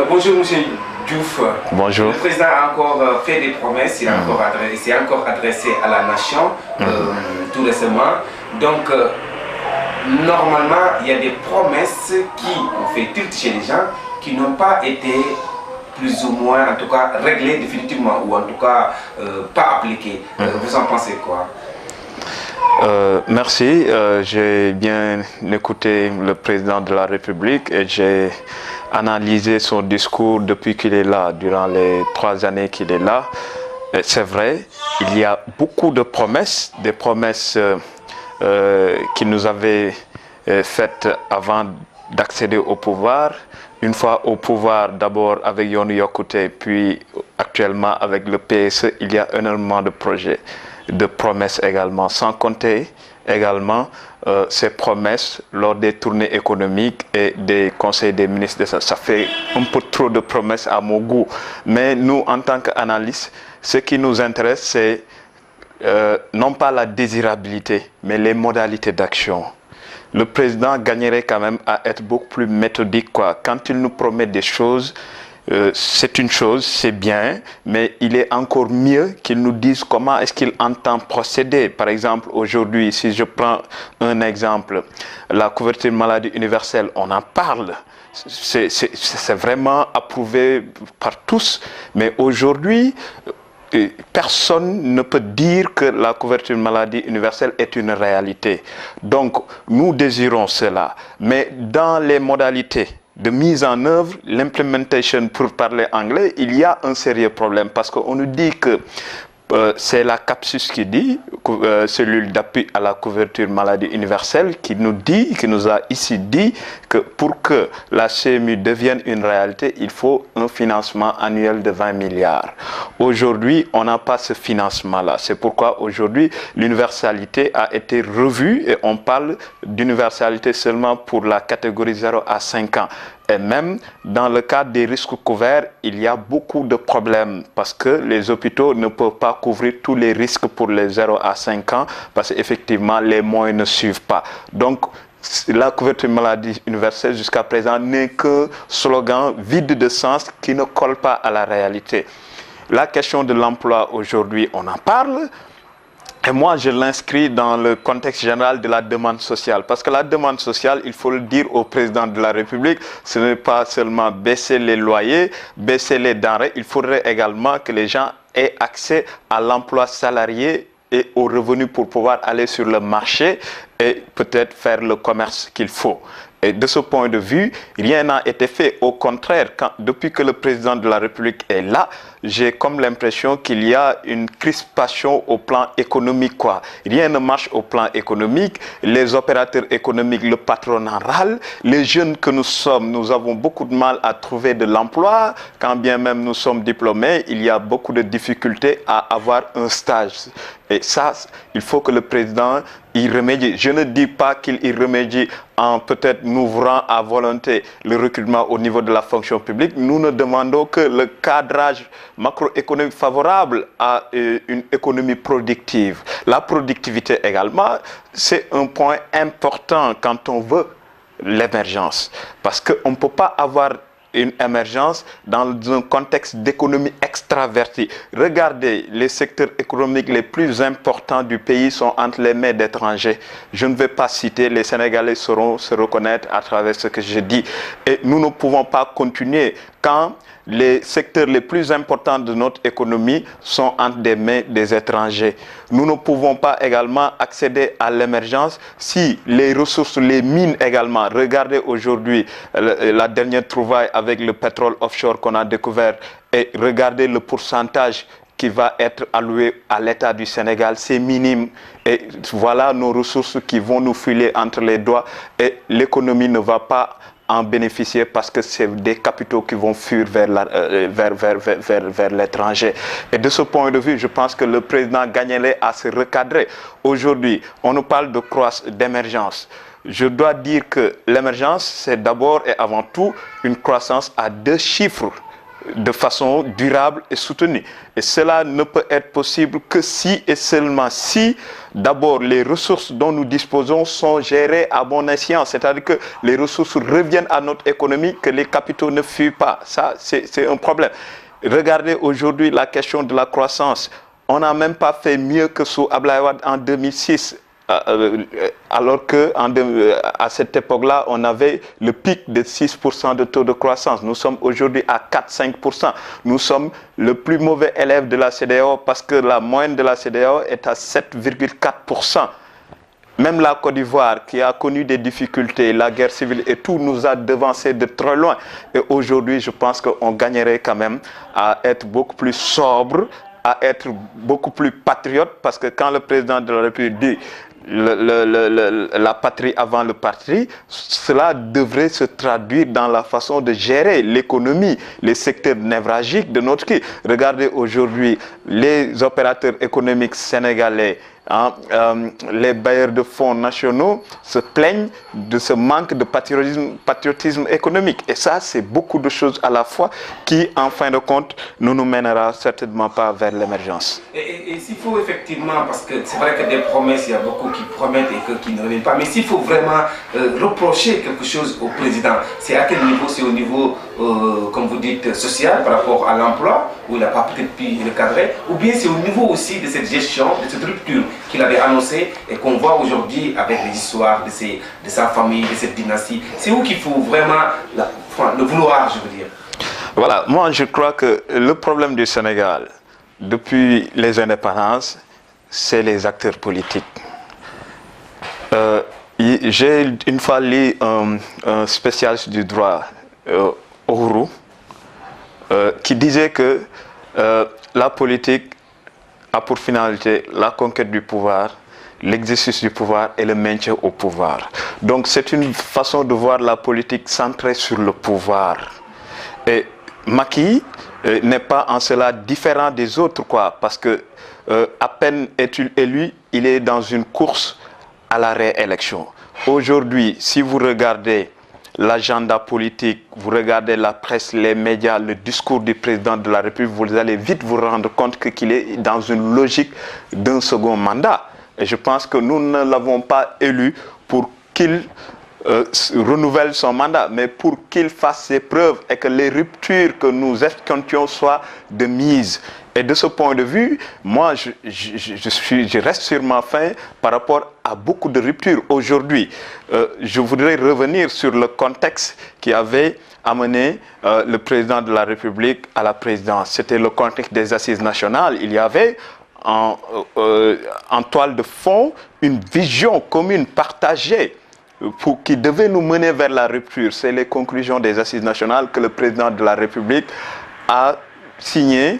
Bonjour Monsieur Diouf. Bonjour. Le président a encore fait des promesses, il s'est encore adressé à la nation tout récemment. Donc, normalement, il y a des promesses qui ont fait tilt chez les gens qui n'ont pas été plus ou moins, en tout cas, réglées définitivement ou en tout cas pas appliquées. Vous en pensez quoi? Merci. J'ai bien écouté le président de la République et j'ai analysé son discours depuis qu'il est là, durant les 3 années qu'il est là. C'est vrai, il y a beaucoup de promesses, des promesses qu'il nous avait faites avant d'accéder au pouvoir. Une fois au pouvoir, d'abord avec Yoonu Yokkute, puis actuellement avec le PSE, il y a énormément de projets, de promesses également, sans compter également ces promesses lors des tournées économiques et des conseils des ministres. Ça fait un peu trop de promesses à mon goût. Mais nous, en tant qu'analystes, ce qui nous intéresse, c'est non pas la désirabilité, mais les modalités d'action. Le président gagnerait quand même à être beaucoup plus méthodique, quoi. Quand il nous promet des choses, c'est une chose, c'est bien, mais il est encore mieux qu'il nous dise comment est-ce qu'il entend procéder. Par exemple, aujourd'hui, si je prends un exemple, la couverture maladie universelle, on en parle. C'est vraiment approuvé par tous, mais aujourd'hui, personne ne peut dire que la couverture maladie universelle est une réalité. Donc, nous désirons cela. Mais dans les modalités de mise en œuvre, l'implementation, pour parler anglais, il y a un sérieux problème parce qu'on nous dit que c'est la CAPSUS qui dit, cellule d'appui à la couverture maladie universelle, qui nous a ici dit que pour que la CMU devienne une réalité, il faut un financement annuel de 20 milliards. Aujourd'hui, on n'a pas ce financement-là. C'est pourquoi aujourd'hui, l'universalité a été revue et on parle d'universalité seulement pour la catégorie 0 à 5 ans. Et même dans le cadre des risques couverts, il y a beaucoup de problèmes parce que les hôpitaux ne peuvent pas couvrir tous les risques pour les 0 à 5 ans parce qu'effectivement, les moyens ne suivent pas. Donc, la couverture maladie universelle jusqu'à présent n'est qu'un slogan vide de sens qui ne colle pas à la réalité. La question de l'emploi aujourd'hui, on en parle. Et moi, je l'inscris dans le contexte général de la demande sociale. Parce que la demande sociale, il faut le dire au président de la République, ce n'est pas seulement baisser les loyers, baisser les denrées. Il faudrait également que les gens aient accès à l'emploi salarié et aux revenus pour pouvoir aller sur le marché et peut-être faire le commerce qu'il faut. Et de ce point de vue, rien n'a été fait. Au contraire, depuis que le président de la République est là, j'ai comme l'impression qu'il y a une crispation au plan économique, quoi. Rien ne marche au plan économique. Les opérateurs économiques, le patronat râle. Les jeunes que nous sommes, nous avons beaucoup de mal à trouver de l'emploi. Quand bien même nous sommes diplômés, il y a beaucoup de difficultés à avoir un stage. Et ça, il faut que le président y remédie. Je ne dis pas qu'il y remédie en peut-être ouvrant à volonté le recrutement au niveau de la fonction publique. Nous ne demandons que le cadrage macroéconomique favorable à une économie productive. La productivité également, c'est un point important quand on veut l'émergence. Parce qu'on ne peut pas avoir une émergence dans un contexte d'économie extravertie. Regardez, les secteurs économiques les plus importants du pays sont entre les mains d'étrangers. Je ne vais pas citer, les Sénégalais sauront se reconnaître à travers ce que je dis. Et nous ne pouvons pas continuer quand les secteurs les plus importants de notre économie sont entre des mains des étrangers. Nous ne pouvons pas également accéder à l'émergence si les ressources, les mines également, regardez aujourd'hui la dernière trouvaille avec le pétrole offshore qu'on a découvert et regardez le pourcentage qui va être alloué à l'État du Sénégal, c'est minime. Et voilà nos ressources qui vont nous filer entre les doigts et l'économie ne va pas en bénéficier parce que c'est des capitaux qui vont fuir vers l'étranger. Et de ce point de vue, je pense que le président gagnerait à se recadrer. Aujourd'hui, on nous parle de d'émergence. Je dois dire que l'émergence, c'est d'abord et avant tout une croissance à 2 chiffres. de façon durable et soutenue. Et cela ne peut être possible que si et seulement si, d'abord, les ressources dont nous disposons sont gérées à bon escient, c'est-à-dire que les ressources reviennent à notre économie, que les capitaux ne fuient pas. Ça, c'est un problème. Regardez aujourd'hui la question de la croissance. On n'a même pas fait mieux que sous Abdoulaye Wade en 2006. Alors qu'à cette époque-là, on avait le pic de 6% de taux de croissance. Nous sommes aujourd'hui à 4-5%. Nous sommes le plus mauvais élève de la CEDEAO parce que la moyenne de la CEDEAO est à 7,4%. Même la Côte d'Ivoire, qui a connu des difficultés, la guerre civile et tout, nous a devancé de très loin. Et aujourd'hui, je pense qu'on gagnerait quand même à être beaucoup plus sobre, à être beaucoup plus patriote, parce que quand le président de la République dit la patrie avant le parti, cela devrait se traduire dans la façon de gérer l'économie, les secteurs névralgiques de notre pays. Regardez aujourd'hui les opérateurs économiques sénégalais, les bailleurs de fonds nationaux se plaignent de ce manque de patriotisme économique. Et ça, c'est beaucoup de choses à la fois qui, en fin de compte, ne nous mènera certainement pas vers l'émergence. Et s'il faut effectivement, parce que c'est vrai que des promesses, il y a beaucoup qui promettent et qui ne reviennent pas, mais s'il faut vraiment reprocher quelque chose au président, c'est à quel niveau? C'est au niveau, comme vous dites, social, par rapport à l'emploi, où il n'a pas peut-être pu le cadrer, ou bien c'est au niveau aussi de cette gestion, de cette rupture qu'il avait annoncée et qu'on voit aujourd'hui avec les histoires de sa famille, de cette dynastie. C'est où qu'il faut vraiment le vouloir, je veux dire. Voilà, moi je crois que le problème du Sénégal, depuis les indépendances, c'est les acteurs politiques. J'ai une fois lu un spécialiste du droit, Uhuru, qui disait que la politique a pour finalité la conquête du pouvoir, l'exercice du pouvoir et le maintien au pouvoir. Donc c'est une façon de voir la politique centrée sur le pouvoir. Et Macky n'est pas en cela différent des autres, quoi, parce que à peine est-il élu, il est dans une course à la réélection. Aujourd'hui, si vous regardez l'agenda politique, vous regardez la presse, les médias, le discours du président de la République, vous allez vite vous rendre compte qu'il est dans une logique d'un second mandat. Et je pense que nous ne l'avons pas élu pour qu'il renouvelle son mandat, mais pour qu'il fasse ses preuves et que les ruptures que nous escomptions soient de mise. Et de ce point de vue, moi, je reste sur ma faim par rapport à beaucoup de ruptures. Aujourd'hui, je voudrais revenir sur le contexte qui avait amené le président de la République à la présidence. C'était le contexte des assises nationales. Il y avait en toile de fond une vision commune, partagée, qui devait nous mener vers la rupture. C'est les conclusions des assises nationales que le président de la République a signées.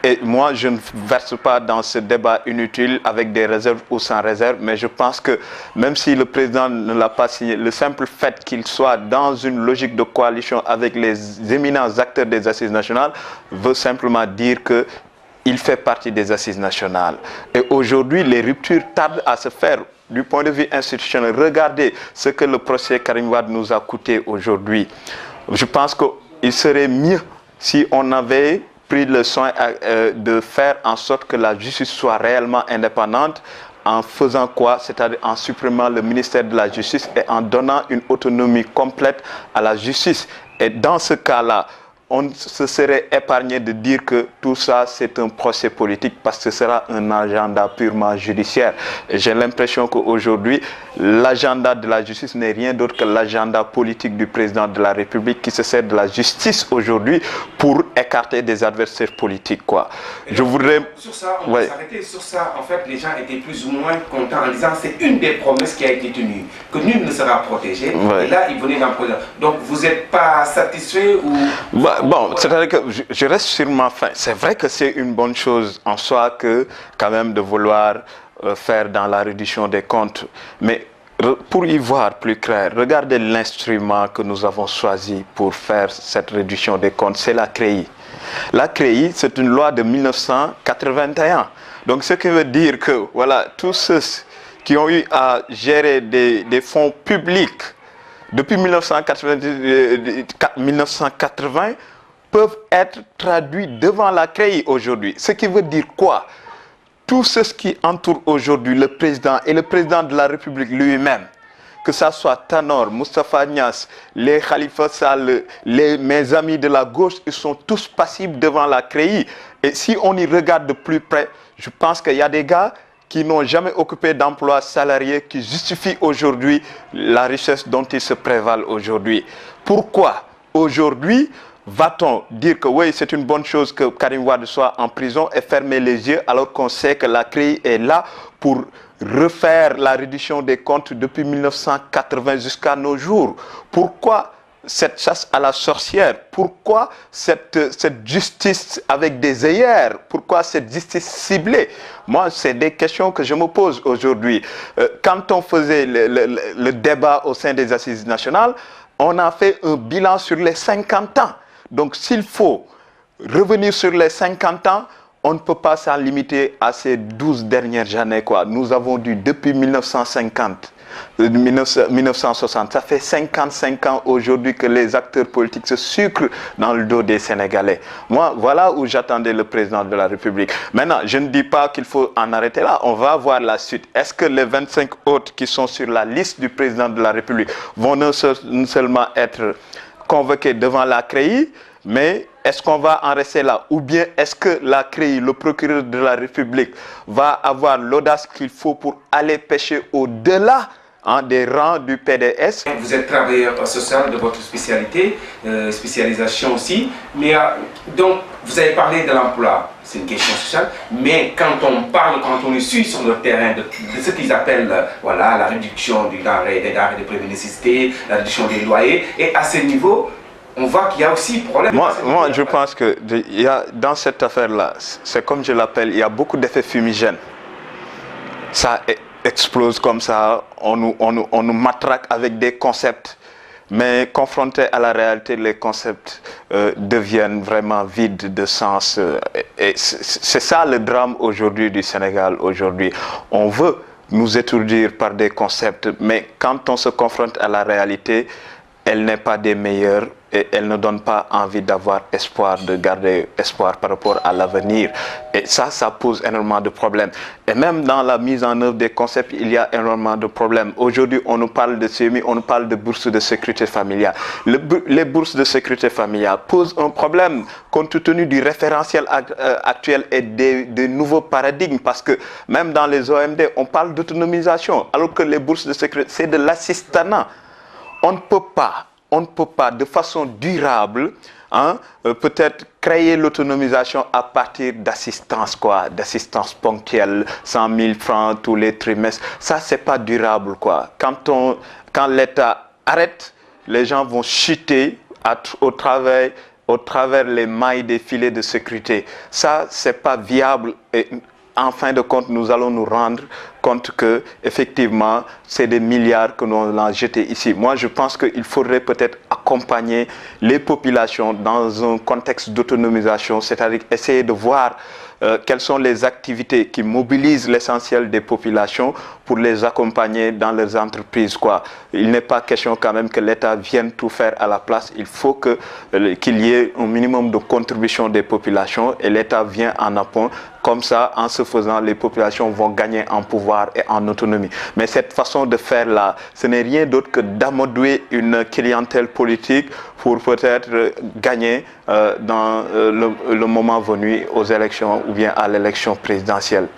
Et moi, je ne verse pas dans ce débat inutile avec des réserves ou sans réserve, mais je pense que même si le président ne l'a pas signé, le simple fait qu'il soit dans une logique de coalition avec les éminents acteurs des assises nationales veut simplement dire qu'il fait partie des assises nationales. Et aujourd'hui, les ruptures tardent à se faire. Du point de vue institutionnel, regardez ce que le procès Karim Wade nous a coûté aujourd'hui. Je pense qu'il serait mieux si on avait pris le soin de faire en sorte que la justice soit réellement indépendante, en faisant quoi? C'est-à-dire en supprimant le ministère de la Justice et en donnant une autonomie complète à la justice. Et dans ce cas-là, on se serait épargné de dire que tout ça c'est un procès politique parce que ce sera un agenda purement judiciaire. J'ai l'impression qu'aujourd'hui, l'agenda de la justice n'est rien d'autre que l'agenda politique du président de la République qui se sert de la justice aujourd'hui pour écarter des adversaires politiques, quoi. Je voudrais... Sur ça, on va s'arrêter. Sur ça, en fait, les gens étaient plus ou moins contents en disant c'est une des promesses qui a été tenue, que nul ne sera protégé. Ouais. Et là, ils venaient d'en prendre. Donc, vous n'êtes pas satisfait ou... Bon, c'est-à-dire que je reste sur ma faim. C'est vrai que c'est une bonne chose en soi que quand même de vouloir faire dans la réduction des comptes. Mais pour y voir plus clair, regardez l'instrument que nous avons choisi pour faire cette réduction des comptes, c'est la CREI. La CREI, c'est une loi de 1981. Donc ce qui veut dire que voilà, tous ceux qui ont eu à gérer des fonds publics depuis 1980 peuvent être traduits devant la CREI aujourd'hui. Ce qui veut dire quoi? Tout ce qui entoure aujourd'hui le président et le président de la République lui-même, que ça soit Tanor, Moustapha Niasse, les Khalifa Sall, mes amis de la gauche, ils sont tous passibles devant la CREI. Et si on y regarde de plus près, je pense qu'il y a des gars qui n'ont jamais occupé d'emploi salarié qui justifient aujourd'hui la richesse dont ils se prévalent aujourd'hui. Pourquoi aujourd'hui va-t-on dire que oui, c'est une bonne chose que Karim Wade soit en prison et fermer les yeux alors qu'on sait que la CREI est là pour refaire la reddition des comptes depuis 1980 jusqu'à nos jours? Pourquoi cette chasse à la sorcière? Pourquoi cette justice avec des œillères? Pourquoi cette justice ciblée? Moi, c'est des questions que je me pose aujourd'hui. Quand on faisait le débat au sein des Assises nationales, on a fait un bilan sur les 50 ans. Donc, s'il faut revenir sur les 50 ans, on ne peut pas s'en limiter à ces 12 dernières années, quoi. Nous avons dû, depuis 1960, ça fait 55 ans aujourd'hui que les acteurs politiques se sucrent dans le dos des Sénégalais. Moi, voilà où j'attendais le président de la République. Maintenant, je ne dis pas qu'il faut en arrêter là, on va voir la suite. Est-ce que les 25 autres qui sont sur la liste du président de la République vont non seulement être convoqués devant la CREI, mais est-ce qu'on va en rester là? Ou bien est-ce que la CREI, le procureur de la République, va avoir l'audace qu'il faut pour aller pêcher au-delà des rangs du PDS? Vous êtes travailleur social de votre spécialité, spécialisation aussi, mais donc vous avez parlé de l'emploi, c'est une question sociale, mais quand on parle, quand on suit sur le terrain de ce qu'ils appellent voilà, la réduction des denrées de première nécessité, la réduction des loyers, et à ce niveau, on voit qu'il y a aussi problème. Moi, je pense que dans cette affaire-là, c'est comme je l'appelle, il y a beaucoup d'effets fumigènes. Ça explose comme ça, on nous matraque avec des concepts, mais confrontés à la réalité, les concepts deviennent vraiment vides de sens. Et c'est ça le drame aujourd'hui du Sénégal. Aujourd'hui, on veut nous étourdir par des concepts, mais quand on se confronte à la réalité, elle n'est pas des meilleures et elle ne donne pas envie d'avoir espoir, de garder espoir par rapport à l'avenir. Et ça pose énormément de problèmes. Et même dans la mise en œuvre des concepts, il y a énormément de problèmes. Aujourd'hui, on nous parle de CMI, on nous parle de bourses de sécurité familiale. Les bourses de sécurité familiale posent un problème compte tenu du référentiel actuel et des nouveaux paradigmes. Parce que même dans les OMD, on parle d'autonomisation, alors que les bourses de sécurité, c'est de l'assistanat. On ne peut pas de façon durable peut-être créer l'autonomisation à partir d'assistance, d'assistance ponctuelle, 100 000 francs tous les trimestres. Ça, c'est pas durable, quoi. Quand l'État arrête, les gens vont chuter au travers les mailles des filets de sécurité. Ça, c'est pas viable. Et en fin de compte, nous allons nous rendre compte que, effectivement, c'est des milliards que nous avons jetés ici. Moi, je pense qu'il faudrait peut-être accompagner les populations dans un contexte d'autonomisation, c'est-à-dire essayer de voir quelles sont les activités qui mobilisent l'essentiel des populations pour les accompagner dans leurs entreprises, quoi. Il n'est pas question quand même que l'État vienne tout faire à la place. Il faut qu'il y ait un minimum de contribution des populations et l'État vient en appui. Comme ça, en se faisant, les populations vont gagner en pouvoir et en autonomie. Mais cette façon de faire là, ce n'est rien d'autre que d'amadouer une clientèle politique pour peut-être gagner dans le moment venu aux élections ou bien à l'élection présidentielle.